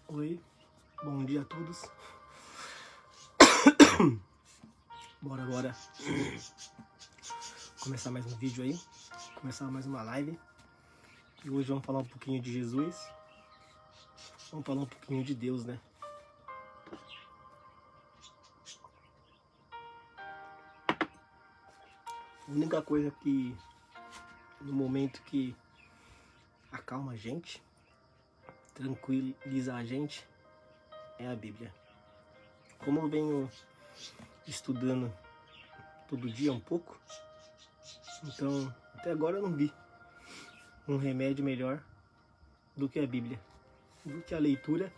Oi, bom dia a todos. Bora começar mais um vídeo aí, começar mais uma live. E hoje vamos falar um pouquinho de Jesus, vamos falar um pouquinho de Deus, né? A única coisa que, no momento que acalma a gente, tranquiliza a gente, é a Bíblia. Como eu venho estudando todo dia um pouco, então até agora eu não vi um remédio melhor do que a Bíblia, do que a leitura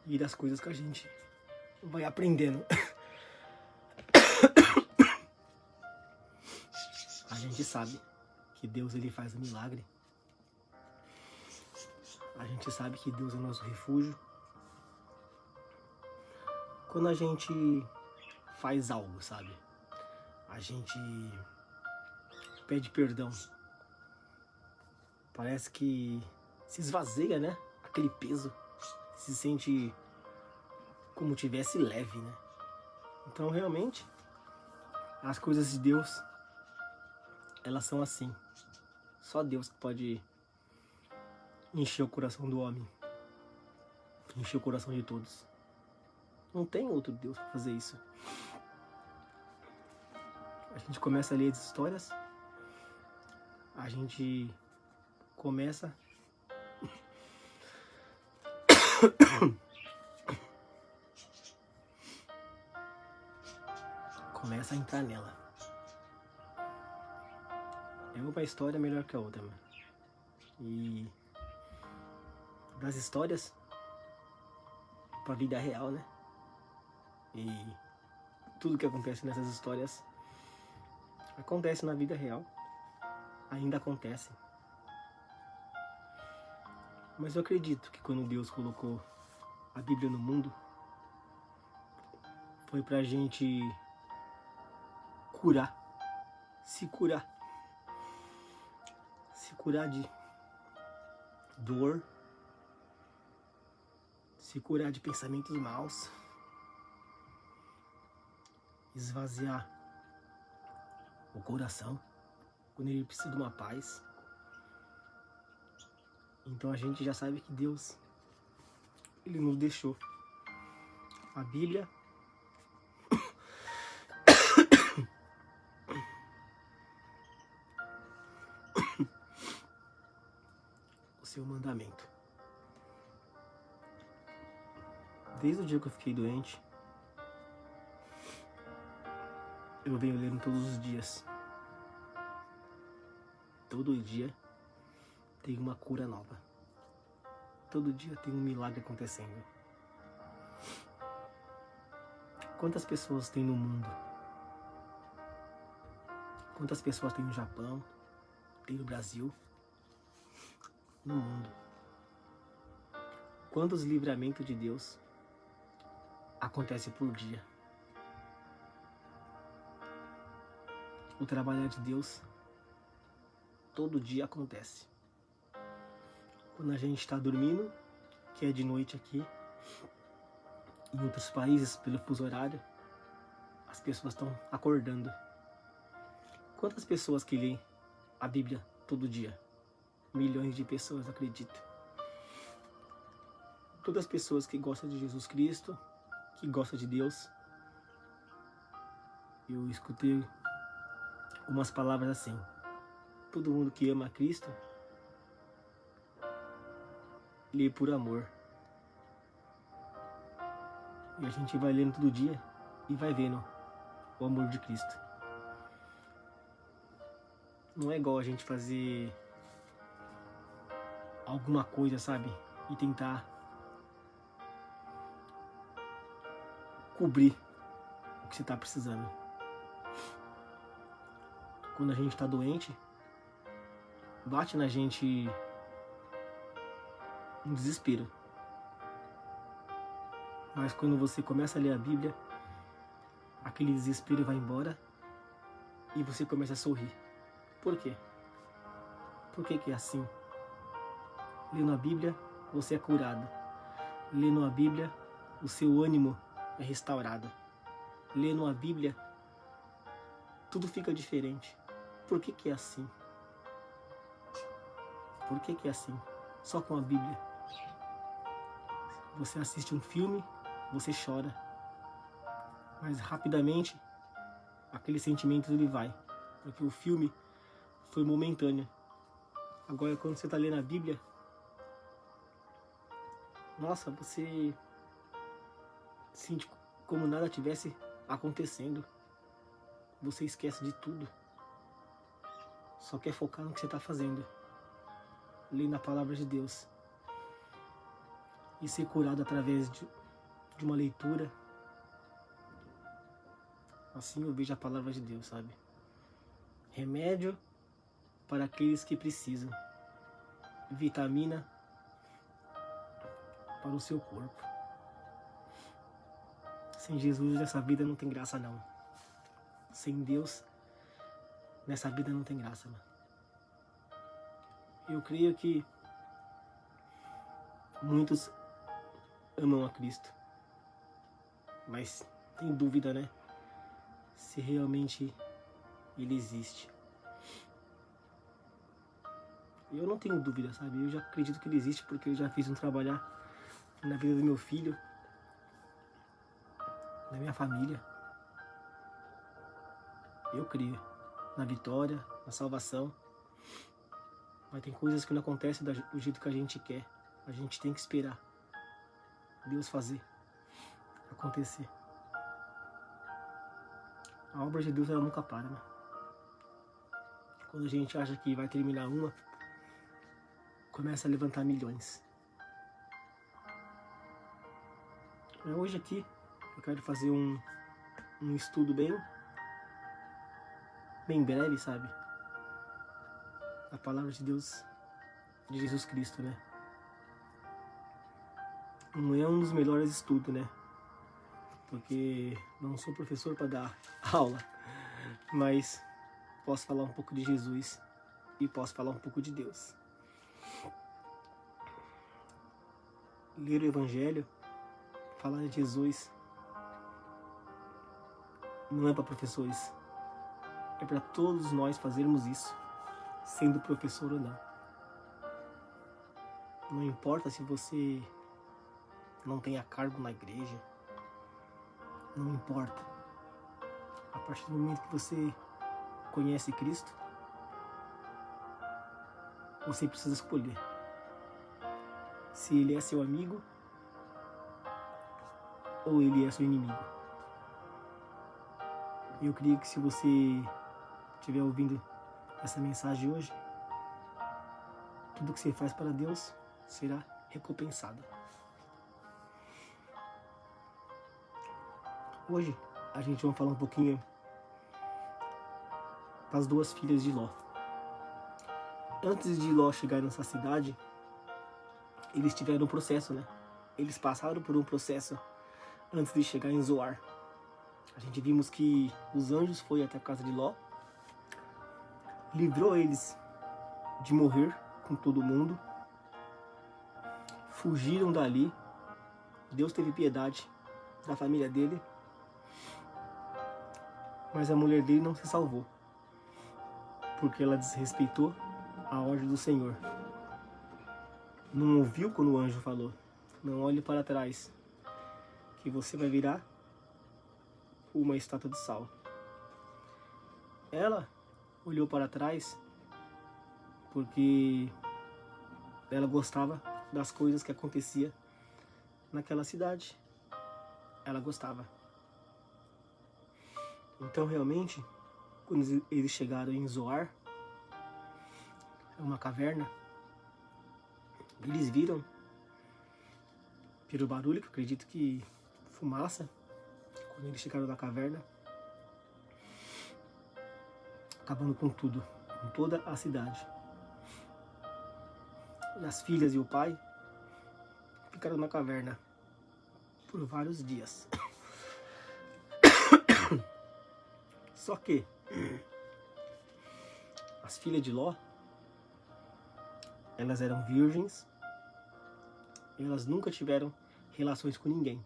e das coisas que a gente vai aprendendo. A gente sabe que Deus ele faz um milagre. A gente sabe que Deus é o nosso refúgio. Quando a gente faz algo, sabe? A gente pede perdão. Parece que se esvazia, né? Aquele peso. Se sente como tivesse leve, né? Então, realmente, as coisas de Deus, elas são assim. Só Deus que pode encher o coração do homem. Encher o coração de todos. Não tem outro Deus para fazer isso. A gente começa a ler as histórias. A gente começa a entrar nela. É uma história melhor que a outra, mano. E das histórias pra vida real, né? E tudo que acontece nessas histórias acontece na vida real. Ainda acontece. Mas eu acredito que quando Deus colocou a Bíblia no mundo, foi pra gente curar. Se curar de dor, se curar de pensamentos maus, esvaziar o coração quando ele precisa de uma paz. Então a gente já sabe que Deus, ele nos deixou a Bíblia o seu mandamento. Desde o dia que eu fiquei doente, eu venho lendo todos os dias. Todo dia tem uma cura nova. Todo dia tem um milagre acontecendo. Quantas pessoas tem no mundo? Quantas pessoas tem no Japão? Tem no Brasil? No mundo. Quantos livramentos de Deus acontecem por dia? O trabalhar de Deus todo dia acontece. Quando a gente está dormindo, que é de noite aqui, em outros países, pelo fuso horário, as pessoas estão acordando. Quantas pessoas que leem a Bíblia todo dia? Milhões de pessoas, acredito. Todas as pessoas que gostam de Jesus Cristo, que gostam de Deus. Eu escutei umas palavras assim: todo mundo que ama Cristo lê por amor. E a gente vai lendo todo dia e vai vendo o amor de Cristo. Não é igual a gente fazer alguma coisa, sabe? E tentar cobrir o que você está precisando. Quando a gente está doente, bate na gente um desespero. Mas quando você começa a ler a Bíblia, aquele desespero vai embora e você começa a sorrir. Por quê? Por que que é assim? Lendo a Bíblia, você é curado. Lendo a Bíblia, o seu ânimo é restaurado. Lendo a Bíblia, tudo fica diferente. Por que que é assim? Por que que é assim? Só com a Bíblia. Você assiste um filme, você chora. Mas rapidamente, aquele sentimento ele vai. Porque o filme foi momentâneo. Agora, quando você está lendo a Bíblia, nossa, você sente como nada tivesse acontecendo. Você esquece de tudo. Só quer focar no que você está fazendo. Lendo a palavra de Deus. E ser curado através de uma leitura. Assim eu vejo a palavra de Deus, sabe? Remédio para aqueles que precisam. Vitamina para o seu corpo. Sem Jesus nessa vida não tem graça não. Sem Deus nessa vida não tem graça, mano. Eu creio que muitos amam a Cristo. Mas tem dúvida, né? Se realmente ele existe. Eu não tenho dúvida, sabe? Eu já acredito que ele existe porque eu já fiz um trabalhar na vida do meu filho, na minha família. Eu creio na vitória, na salvação. Mas tem coisas que não acontecem do jeito que a gente quer. A gente tem que esperar Deus fazer acontecer. A obra de Deus ela nunca para, né? Quando a gente acha que vai terminar uma, começa a levantar milhões. Mas hoje aqui eu quero fazer um estudo bem breve, sabe? A palavra de Deus, de Jesus Cristo, né? Não é um dos melhores estudos, né? Porque não sou professor para dar aula, mas posso falar um pouco de Jesus e posso falar um pouco de Deus. Ler o Evangelho, falar de Jesus, não é para professores, é para todos nós fazermos isso, sendo professor ou não. Não importa se você não tenha cargo na igreja, não importa. A partir do momento que você conhece Cristo, você precisa escolher se ele é seu amigo ou ele é seu inimigo. Eu creio que se você estiver ouvindo essa mensagem hoje, tudo que você faz para Deus será recompensado. Hoje a gente vai falar um pouquinho das duas filhas de Ló. Antes de Ló chegar nessa cidade, eles tiveram um processo, né? Eles passaram por um processo antes de chegar em Zoar. A gente vimos que os anjos foram até a casa de Ló, livrou eles de morrer com todo mundo, fugiram dali. Deus teve piedade da família dele, mas a mulher dele não se salvou, porque ela desrespeitou a ordem do Senhor. Não ouviu quando o anjo falou: não olhe para trás, que você vai virar uma estátua de sal. Ela olhou para trás porque ela gostava das coisas que acontecia naquela cidade. Ela gostava. Então realmente, quando eles chegaram em Zoar, uma caverna, eles viram, pelo barulho, que eu acredito que fumaça, quando eles chegaram na caverna, acabando com tudo, com toda a cidade. E as filhas e o pai ficaram na caverna por vários dias. Só que as filhas de Ló, elas eram virgens Elas nunca tiveram relações com ninguém.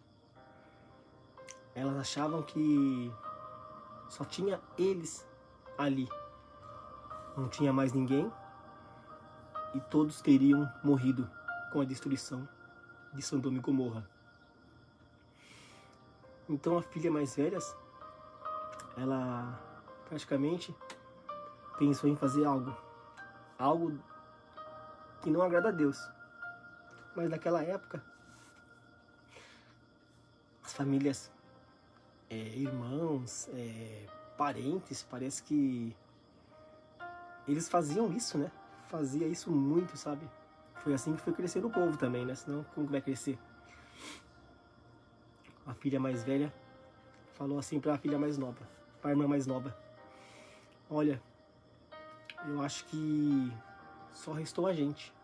Elas achavam que só tinha eles ali. Não tinha mais ninguém e todos teriam morrido com a destruição de Sodoma e Gomorra. Então a filha mais velha, ela praticamente pensou em fazer algo que não agrada a Deus. Mas naquela época, as famílias, irmãos, parentes, parece que eles faziam isso, né? Fazia isso muito, sabe? Foi assim que foi crescendo o povo também, né? Senão como vai crescer? A filha mais velha falou assim para a filha mais nova, para a irmã mais nova: olha, eu acho que só restou a gente.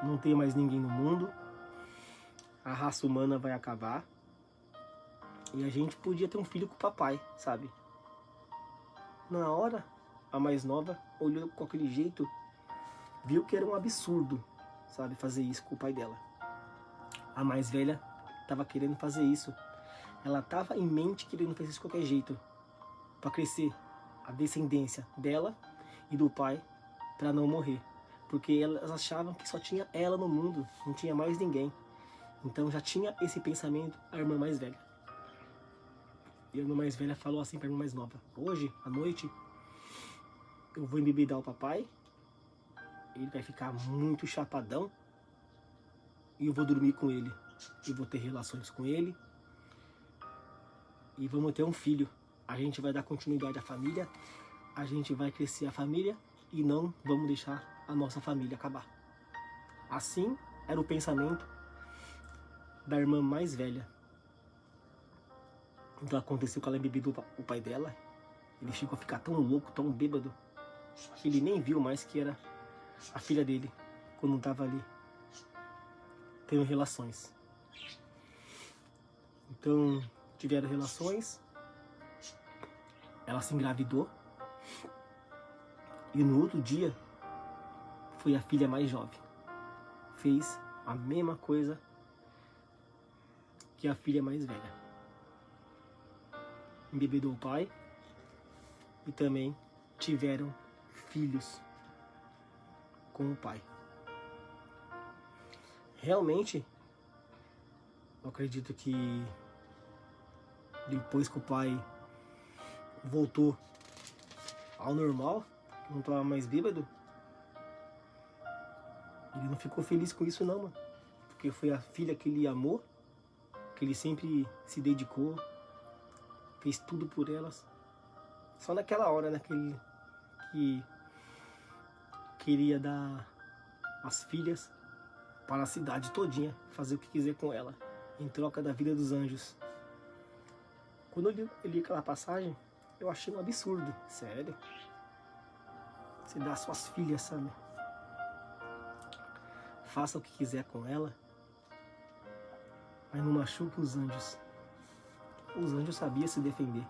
Não tem mais ninguém no mundo. A raça humana vai acabar. E a gente podia ter um filho com o papai, sabe? Na hora, a mais nova olhou com aquele jeito, viu que era um absurdo, sabe, fazer isso com o pai dela. A mais velha estava querendo fazer isso. Ela estava em mente querendo fazer isso de qualquer jeito, para crescer a descendência dela e do pai, para não morrer. Porque elas achavam que só tinha ela no mundo, não tinha mais ninguém. Então já tinha esse pensamento a irmã mais velha. E a irmã mais velha falou assim para a irmã mais nova: hoje, à noite, eu vou embebedar o papai, ele vai ficar muito chapadão, e eu vou dormir com ele. Eu vou ter relações com ele, e vamos ter um filho. A gente vai dar continuidade à família, a gente vai crescer a família, e não vamos deixar a nossa família acabar. Assim era o pensamento da irmã mais velha. Então aconteceu que ela embebedou o pai dela. Ele chegou a ficar tão louco, tão bêbado, que ele nem viu mais que era a filha dele, quando estava ali tendo relações. Então tiveram relações, ela se engravidou, e no outro dia foi a filha mais jovem. Fez a mesma coisa que a filha mais velha. Embebedou o pai e também tiveram filhos com o pai. Realmente, eu acredito que depois que o pai voltou ao normal, não estava mais bêbado, ele não ficou feliz com isso não, mano. Porque foi a filha que ele amou, que ele sempre se dedicou, fez tudo por elas. Só naquela hora, né, que queria dar as filhas para a cidade todinha, fazer o que quiser com ela, em troca da vida dos anjos. Quando eu li aquela passagem, eu achei um absurdo. Sério? Você dá suas filhas, sabe? Faça o que quiser com ela, mas não machuque os anjos. Os anjos sabiam se defender.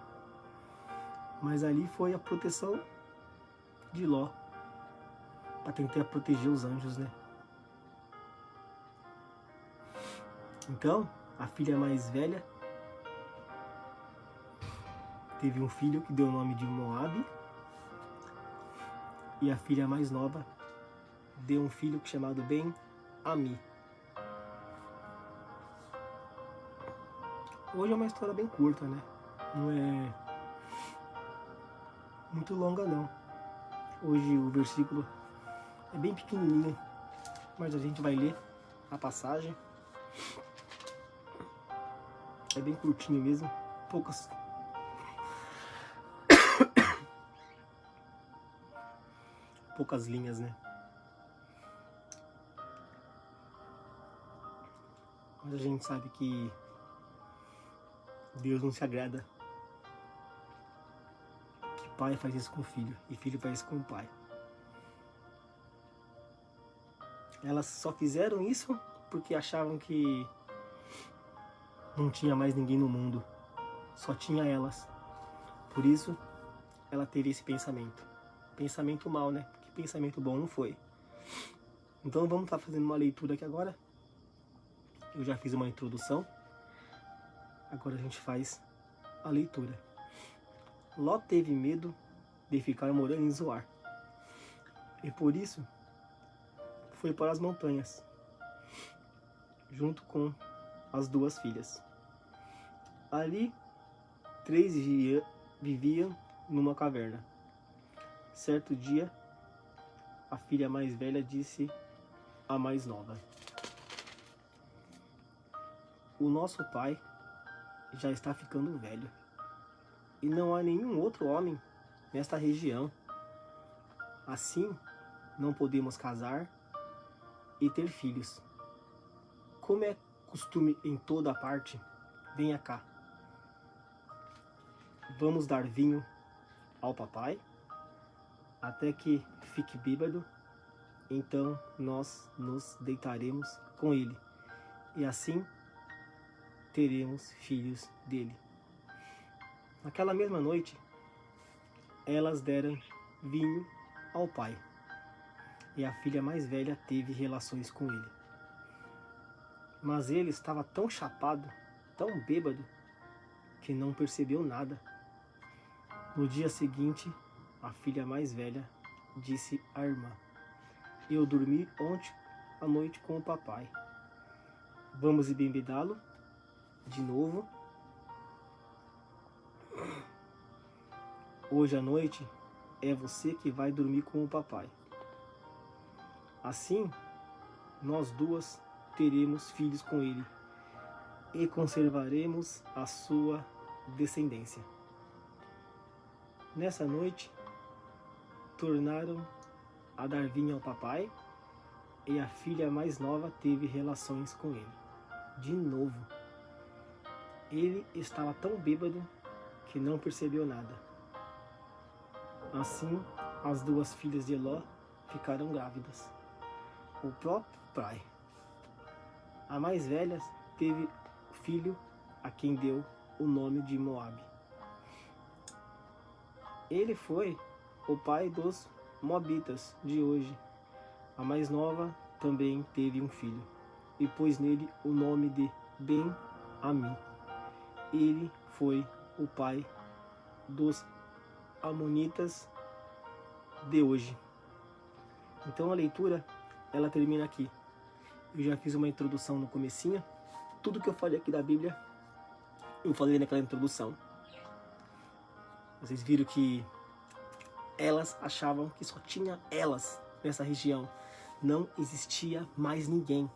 Mas ali foi a proteção de Ló, para tentar proteger os anjos, né? Então, a filha mais velha teve um filho que deu o nome de Moabe, e a filha mais nova deu um filho chamado Ben-Ami. Hoje é uma história bem curta, né? Não é muito longa não. Hoje o versículo é bem pequenininho, mas a gente vai ler a passagem. É bem curtinho mesmo, poucas linhas, né? Mas a gente sabe que Deus não se agrada que pai faz isso com o filho e filho faz isso com o pai. Elas só fizeram isso porque achavam que não tinha mais ninguém no mundo, só tinha elas. Por isso ela teve esse pensamento. Pensamento mal, né? Porque pensamento bom não foi. Então vamos estar fazendo uma leitura aqui agora eu já fiz uma introdução. Agora a gente faz a leitura. Ló teve medo de ficar morando em Zoar, e por isso foi para as montanhas, junto com as 2 filhas. Ali, 3 viviam numa caverna. Certo dia, a filha mais velha disse à mais nova: o nosso pai já está ficando velho, e não há nenhum outro homem nesta região. Assim, não podemos casar e ter filhos. Como é costume em toda parte, venha cá. Vamos dar vinho ao papai até que fique bêbado. Então nós nos deitaremos com ele, e assim teremos filhos dele. Naquela mesma noite, elas deram vinho ao pai, e a filha mais velha teve relações com ele. Mas ele estava tão chapado, tão bêbado, que não percebeu nada. No dia seguinte, a filha mais velha disse à irmã: eu dormi ontem à noite com o papai. Vamos embebedá-lo de novo. Hoje à noite é você que vai dormir com o papai. Assim, nós 2 teremos filhos com ele e conservaremos a sua descendência. Nessa noite, tornaram a dar vinho ao papai, e a filha mais nova teve relações com ele. De novo, ele estava tão bêbado que não percebeu nada. Assim, as 2 filhas de Ló ficaram grávidas. O próprio pai. A mais velha teve filho, a quem deu o nome de Moabe. Ele foi o pai dos Moabitas de hoje. A mais nova também teve um filho, e pôs nele o nome de Ben-Ami. Ele foi o pai dos Amonitas de hoje. Então a leitura, ela termina aqui. Eu já fiz uma introdução no comecinho. Tudo que eu falei aqui da Bíblia, eu falei naquela introdução. Vocês viram que elas achavam que só tinha elas nessa região. Não existia mais ninguém.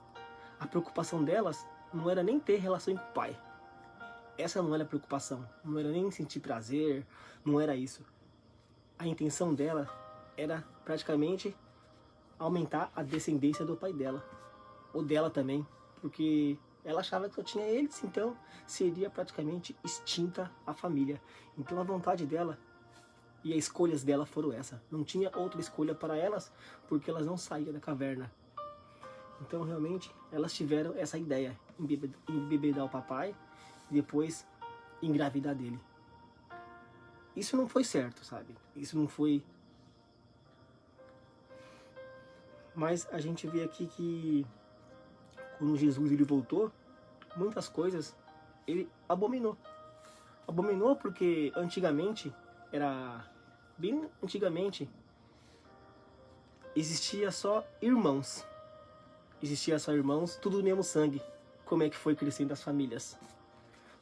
A preocupação delas não era nem ter relação com o pai. Essa não era a preocupação. Não era nem sentir prazer. Não era isso. A intenção dela era praticamente aumentar a descendência do pai dela. Ou dela também. Porque ela achava que só tinha eles, então seria praticamente extinta a família. Então a vontade dela e as escolhas dela foram essa. Não tinha outra escolha para elas, porque elas não saíam da caverna. Então realmente elas tiveram essa ideia, embebedar o papai e depois engravidar dele. Isso não foi certo, sabe? Isso não foi... Mas a gente vê aqui que quando Jesus ele voltou, muitas coisas ele abominou. Abominou porque antigamente, bem antigamente, existia só irmãos. Existia só irmãos, tudo do mesmo sangue. Como é que foi crescendo as famílias?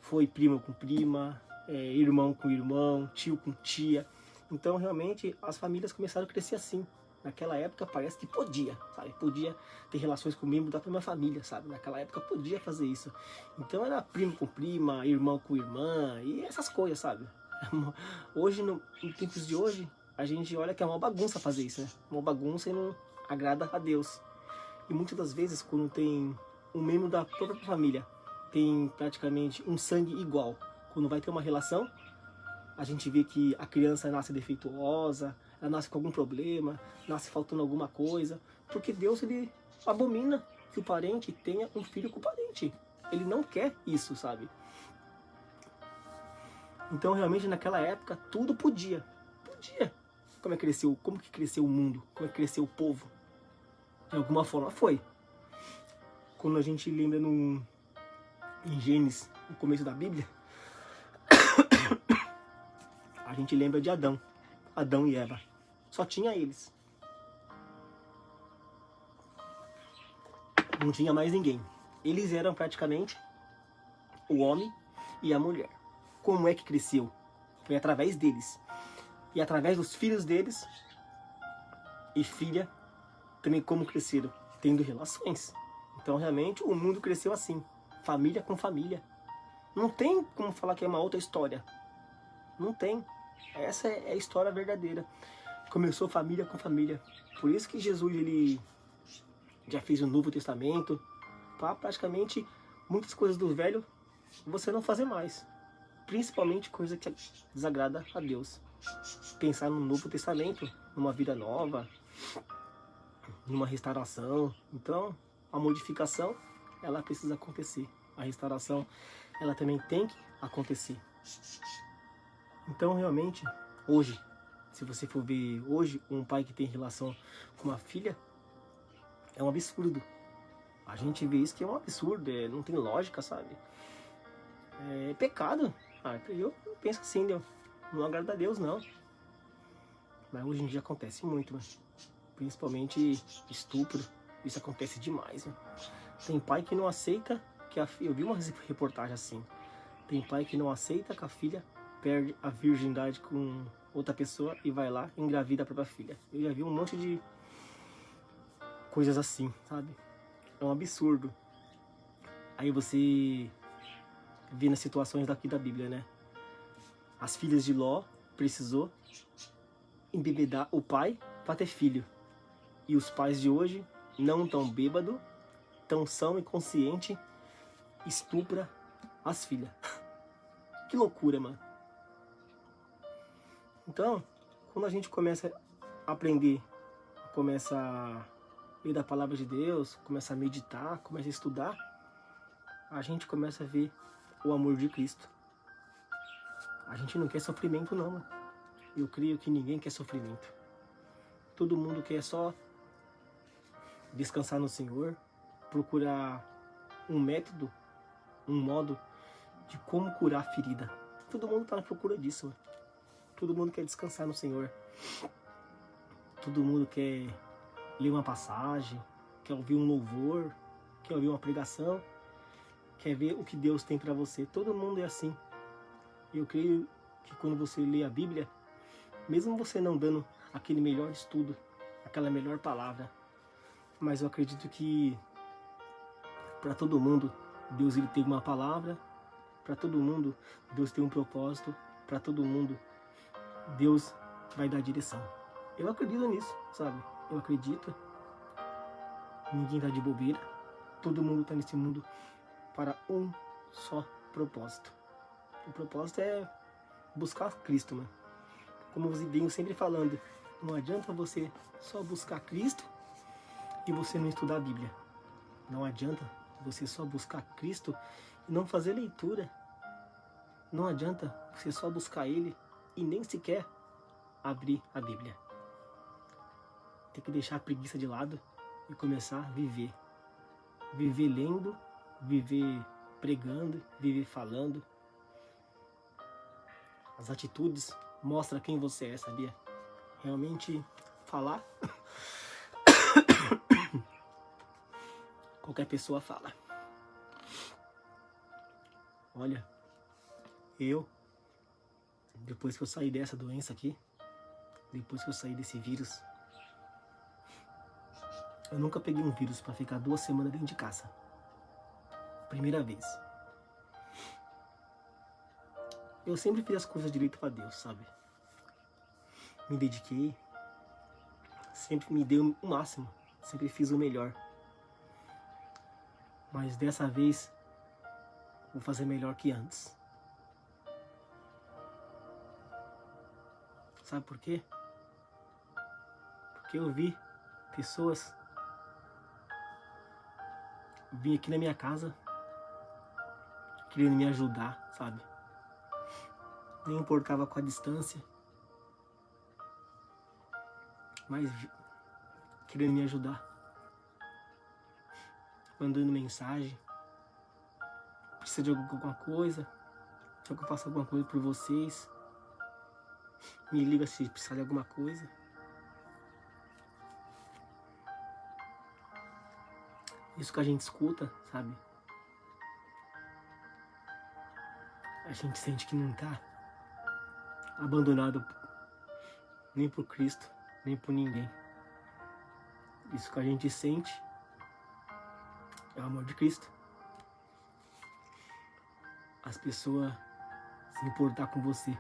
Foi primo com prima, irmão com irmão, tio com tia. Então realmente as famílias começaram a crescer assim. Naquela época parece que podia, sabe? Podia ter relações com membro da própria família, sabe? Naquela época podia fazer isso. Então era primo com prima, irmão com irmã e essas coisas, sabe? Hoje, no tempos de hoje, a gente olha que é uma bagunça fazer isso, né? Uma bagunça e não agrada a Deus. E muitas das vezes, quando tem um membro da própria família, tem praticamente um sangue igual, quando vai ter uma relação, a gente vê que a criança nasce defeituosa, ela nasce com algum problema, nasce faltando alguma coisa, porque Deus ele abomina que o parente tenha um filho com o parente. Ele não quer isso, sabe? Então realmente naquela época tudo podia. Como que cresceu o mundo? Como é que cresceu o povo? De alguma forma foi. quando a gente lembra em Gênesis, no começo da Bíblia, a gente lembra de Adão e Eva. Só tinha eles. Não tinha mais ninguém. Eles eram praticamente o homem e a mulher. Como é que cresceu? Foi através deles. E através dos filhos deles e filha também como cresceram, tendo relações. Então realmente o mundo cresceu assim, família com família. Não tem como falar que é uma outra história. Não tem. Essa é a história verdadeira. Começou família com família. Por isso que Jesus ele já fez o Novo Testamento, para praticamente muitas coisas do Velho você não fazer mais. Principalmente coisa que desagrada a Deus. Pensar no Novo Testamento, numa vida nova, numa restauração. Então, a modificação, ela precisa acontecer. A restauração, ela também tem que acontecer. Então, realmente, hoje, se você for ver hoje, um pai que tem relação com uma filha, é um absurdo. A gente vê isso que é um absurdo, não tem lógica, sabe? É pecado. Eu penso assim, não agrada a Deus, não. Mas hoje em dia acontece muito, principalmente estupro. Isso acontece demais. Tem pai que não aceita que a filha... Eu vi uma reportagem assim. Tem pai que não aceita que a filha perde a virgindade com outra pessoa e vai lá e engravida a própria filha. Eu já vi um monte de coisas assim, sabe? É um absurdo. Aí você vê nas situações daqui da Bíblia, né? As filhas de Ló precisou embebedar o pai para ter filho. E os pais de hoje, não tão bêbado, tão são e consciente, estupra as filhas. Que loucura, mano. Então, quando a gente começa a aprender, começa a ler da palavra de Deus, começa a meditar, começa a estudar, a gente começa a ver o amor de Cristo. A gente não quer sofrimento, não, mano. Eu creio que ninguém quer sofrimento. Todo mundo quer só descansar no Senhor, procurar um método, um modo de como curar a ferida. Todo mundo está na procura disso, mano. Todo mundo quer descansar no Senhor. Todo mundo quer ler uma passagem, quer ouvir um louvor, quer ouvir uma pregação, quer ver o que Deus tem para você. Todo mundo é assim. Eu creio que quando você lê a Bíblia, mesmo você não dando aquele melhor estudo, aquela melhor palavra, mas eu acredito que para todo mundo Deus ele tem uma palavra, para todo mundo Deus tem um propósito, para todo mundo Deus vai dar direção. Eu acredito nisso, sabe? Eu acredito. Ninguém tá de bobeira. Todo mundo tá nesse mundo para um só propósito. O propósito é buscar Cristo, mano. Como eu venho sempre falando, não adianta você só buscar Cristo e você não estudar a Bíblia. Não adianta você só buscar Cristo e não fazer leitura. Não adianta você só buscar Ele e nem sequer abrir a Bíblia. Tem que deixar a preguiça de lado e começar a viver. Viver lendo, viver pregando, viver falando. As atitudes mostram quem você é, sabia? Realmente falar, qualquer pessoa fala. Olha, depois que eu saí dessa doença aqui, depois que eu saí desse vírus, eu nunca peguei um vírus para ficar 2 semanas dentro de casa. Primeira vez. Eu sempre fiz as coisas direito para Deus, sabe? Me dediquei, sempre me dei o máximo, sempre fiz o melhor. Mas dessa vez, vou fazer melhor que antes. Sabe por quê? Porque eu vi pessoas vir aqui na minha casa querendo me ajudar, sabe? Nem importava com a distância, mas querendo me ajudar. mandando mensagem. Precisa de alguma coisa? Quer que eu faça alguma coisa por vocês? Me liga se precisar de alguma coisa. Isso que a gente escuta, sabe? A gente sente que não tá abandonado nem por Cristo, nem por ninguém. Isso que a gente sente é o amor de Cristo. As pessoas se importar com você.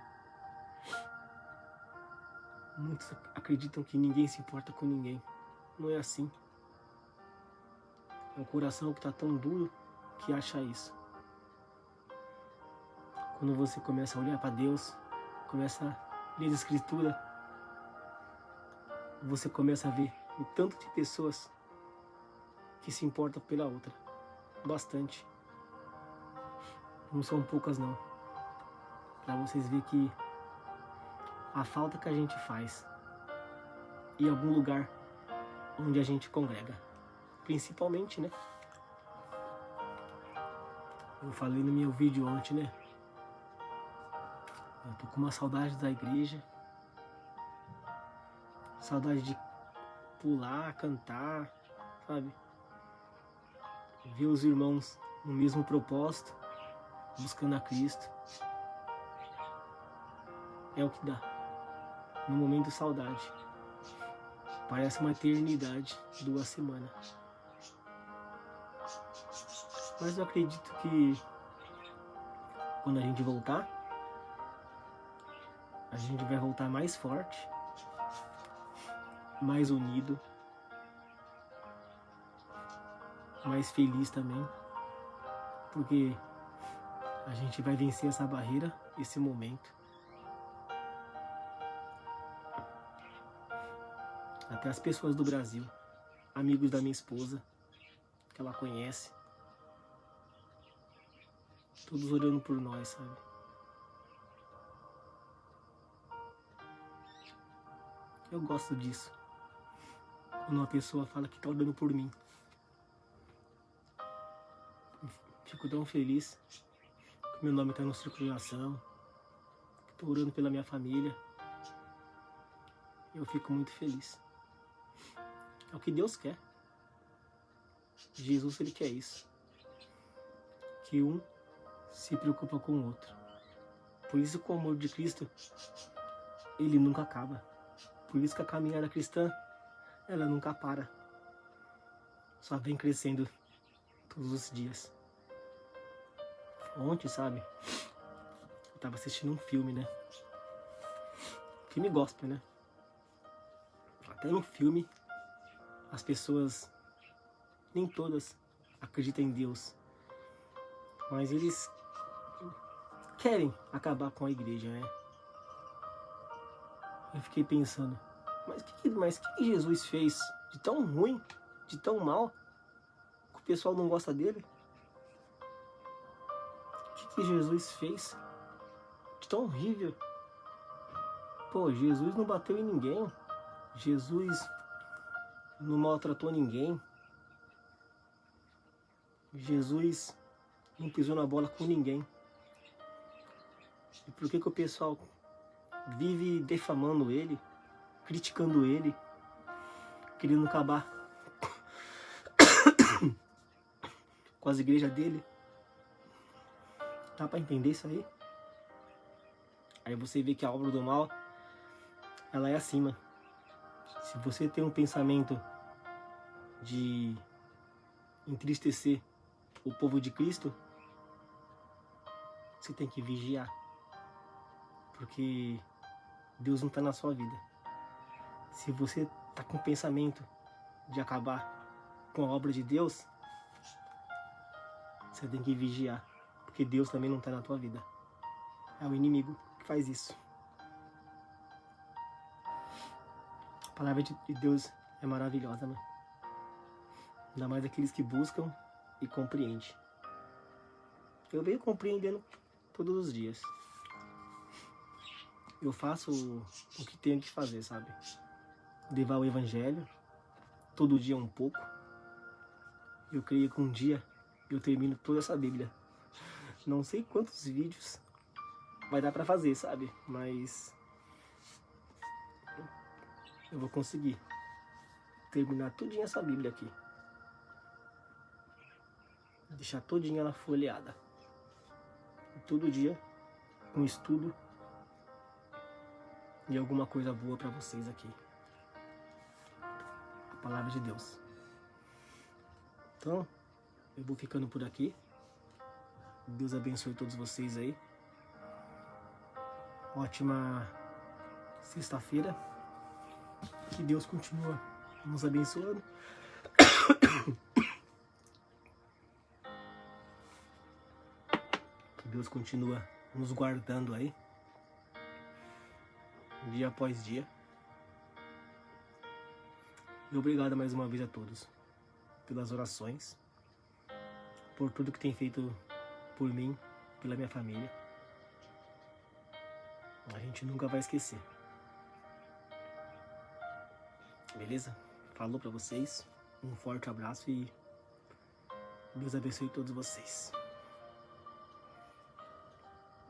Muitos acreditam que ninguém se importa com ninguém. Não é assim. É um coração que está tão duro que acha isso. Quando você começa a olhar para Deus, começa a ler a Escritura, você começa a ver o tanto de pessoas que se importam pela outra. Bastante. Não são poucas não. Para vocês verem que a falta que a gente faz em algum lugar onde a gente congrega. Principalmente, né? Eu falei no meu vídeo ontem, né? Eu tô com uma saudade da igreja. Saudade de pular, cantar, sabe? Ver os irmãos no mesmo propósito, buscando a Cristo. É o que dá. No momento, saudade. Parece uma eternidade, 2 semanas. Mas eu acredito que quando a gente voltar, a gente vai voltar mais forte, mais unido, mais feliz também, porque a gente vai vencer essa barreira, esse momento. Até as pessoas do Brasil, amigos da minha esposa, que ela conhece, todos orando por nós, sabe? Eu gosto disso. Quando uma pessoa fala que tá orando por mim. Fico tão feliz que meu nome tá no círculo de oração, que tô orando pela minha família. Eu fico muito feliz. É o que Deus quer. Jesus, ele quer isso. Que um se preocupa com o outro. Por isso que o amor de Cristo, ele nunca acaba. Por isso que a caminhada cristã, ela nunca para. Só vem crescendo todos os dias. Ontem, sabe? Eu tava assistindo um filme, né? Filme gospel, né? Até no filme, as pessoas, nem todas, acreditam em Deus. Mas eles querem acabar com a igreja, né? Eu fiquei pensando, mas que Jesus fez de tão ruim, de tão mal, que o pessoal não gosta dele? O que Jesus fez de tão horrível? Pô, Jesus não bateu em ninguém. Jesus não maltratou ninguém. Jesus não pisou na bola com ninguém. E por que o pessoal vive defamando ele, criticando ele, querendo acabar com as igrejas dele? Dá pra entender isso aí? Aí você vê que a obra do mal, ela é acima. Se você tem um pensamento de entristecer o povo de Cristo, você tem que vigiar. Porque Deus não está na sua vida. Se você está com o pensamento de acabar com a obra de Deus, você tem que vigiar. Porque Deus também não está na tua vida. É o inimigo que faz isso. A palavra de Deus é maravilhosa, né? Ainda mais aqueles que buscam e compreendem. Eu venho compreendendo todos os dias. Eu faço o que tenho que fazer, sabe? Levar o evangelho, todo dia um pouco. Eu creio que um dia eu termino toda essa Bíblia. Não sei quantos vídeos vai dar pra fazer, sabe? Mas eu vou conseguir terminar tudinho essa Bíblia aqui. Deixar todinha ela folheada. E todo dia um estudo e alguma coisa boa pra vocês aqui. A palavra de Deus. Então, eu vou ficando por aqui. Deus abençoe todos vocês aí. Ótima sexta-feira. Que Deus continua nos abençoando. Que Deus continua nos guardando aí. Dia após dia. E obrigado mais uma vez a todos. Pelas orações. Por tudo que tem feito por mim, pela minha família. A gente nunca vai esquecer. Beleza? Falou pra vocês. Um forte abraço e Deus abençoe todos vocês.